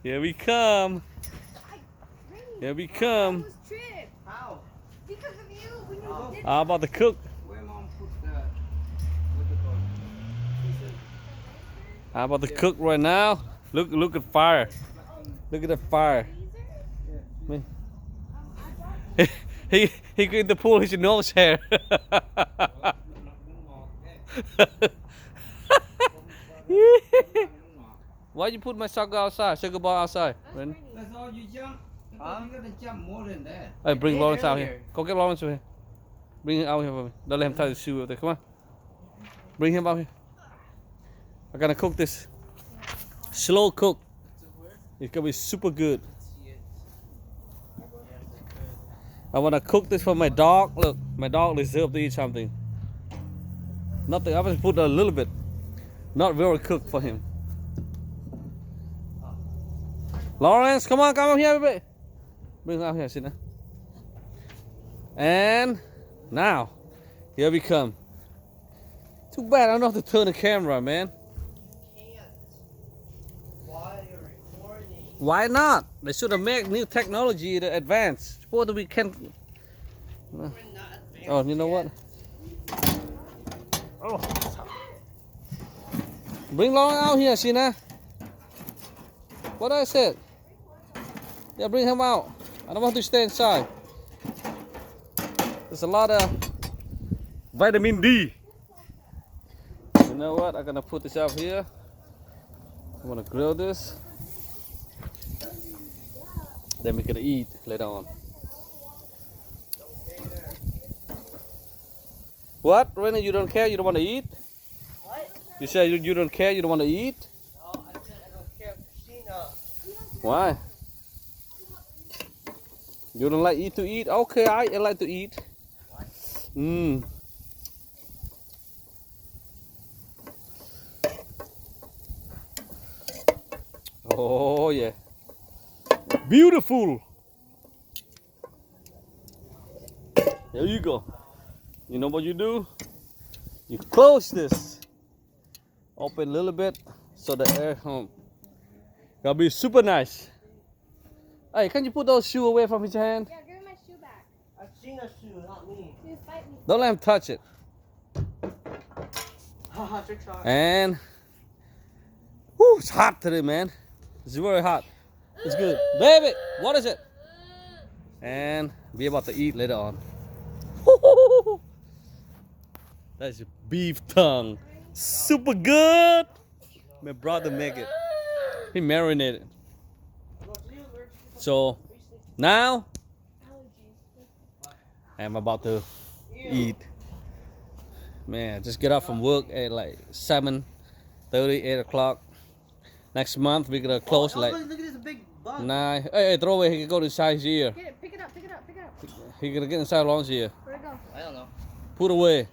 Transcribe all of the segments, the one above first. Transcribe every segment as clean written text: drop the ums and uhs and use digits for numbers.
Here we come. Here we come. How? Because of you. When you did How about the cook? Where mom put the what the call? How about the cook right now? Look at fire. Look at the fire. He going to pull his nose hair. Why you put my sugar outside? Sugar bar outside. Ren? That's all you jump. Huh? You gotta jump more than that. Hey, bring did Lawrence out earlier. here. Go get Lawrence over here. Bring him out here for me. Don't let him tie the shoe up there. Come on. Bring him out here. I'm gonna cook this. Slow cook. It's gonna be super good. I wanna cook this for my dog. Look, my dog deserves to eat something. Nothing. I just put a little bit. Not very cooked for him. Lawrence, come on, come up here, baby. Bring him out here, sit down. And now, here we come. Too bad I don't know how to turn the camera, man. Why not? They should have made new technology to advance. Suppose we can. Oh, you know what? Oh. Bring Lauren out here, Sheena. What I said? Yeah, bring him out. I don't want to stay inside. There's a lot of vitamin D. You know what? I'm gonna put this out here. I'm gonna grill this. Then we're gonna eat later on. What? Rena, you don't care? You don't want to eat? What? You said you don't care? You don't want to eat? No, I said I don't care for Christina. Why? You don't like to eat? Okay, I like to eat. What? Oh yeah. Beautiful. There you go. You know what you do? You close this. Open a little bit so the air home. Gotta be super nice. Hey, can you put those shoes away from his hand? Yeah, give me my shoe back. I've seen a shoe, not me. Dude, fight me. Don't let him touch it. Haha, trick shot. And whoo, it's hot today, man. It's very hot. It's good. Baby, what is it? And we're about to eat later on. That's beef tongue. Super good. My brother make it. He marinated. So now I'm about to eat. Man, just get up from work at like 7:30, 8 o'clock. Next month we're gonna close like Look at this big bug. 9. Hey, throw away. He can go inside here. Get it. Pick it up. Pick it up. Pick it up. He gonna get inside Lawrence here. Where'd it go? I don't know. Put away. Right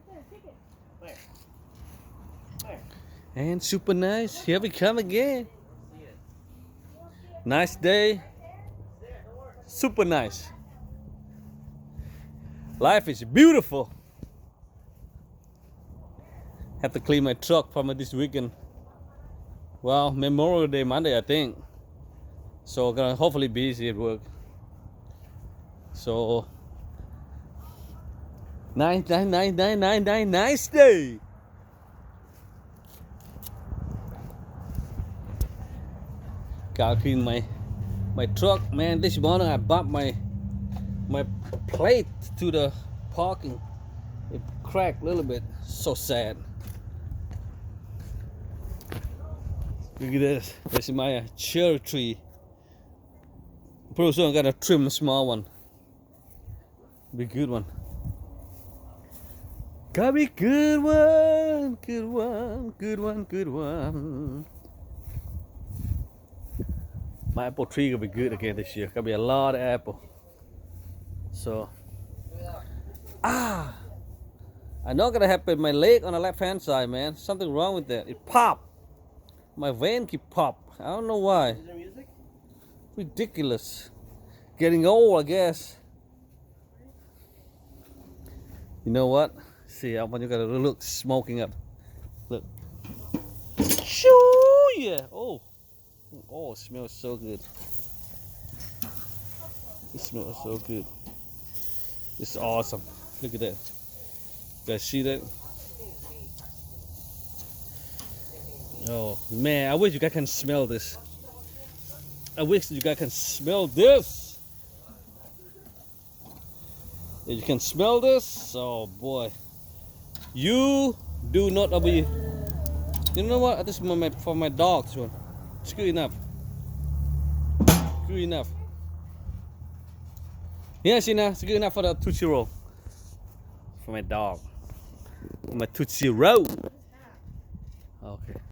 there. Take it. Where? Where? And super nice. Here we come again. See it. Nice day. Super nice. Life is beautiful. Have to clean my truck from this weekend. Well, Memorial Day Monday, I think. So gonna hopefully be easy at work. So nice day. Gotta clean my truck, man. This morning I bumped my plate to the parking. It cracked a little bit. So sad. Look at this. This is my cherry tree. Pretty soon I'm gonna trim a small one. Be a good one. Gotta be good one, good one, good one, good one. My apple tree gonna be good again this year. Gonna be a lot of apple. So, I know gonna happen. My leg on the left hand side, man. Something wrong with that. It popped. My vein keep pop. I don't know why. Is there music? Ridiculous. Getting old, I guess. You know what? See, I want you to look smoking up. Look. Shoo, yeah. Oh. Oh, it smells so good. It smells so good. It's awesome. Look at that. You guys see that? Oh man, I wish you guys can smell this. I wish you guys can smell this. If you can smell this, oh boy. You do not be. You know what? This is for my dog. So it's good enough. Good enough. Yeah, Sina, it's good enough for the Tootsie Roll. For my dog. For my Tootsie Roll. Okay.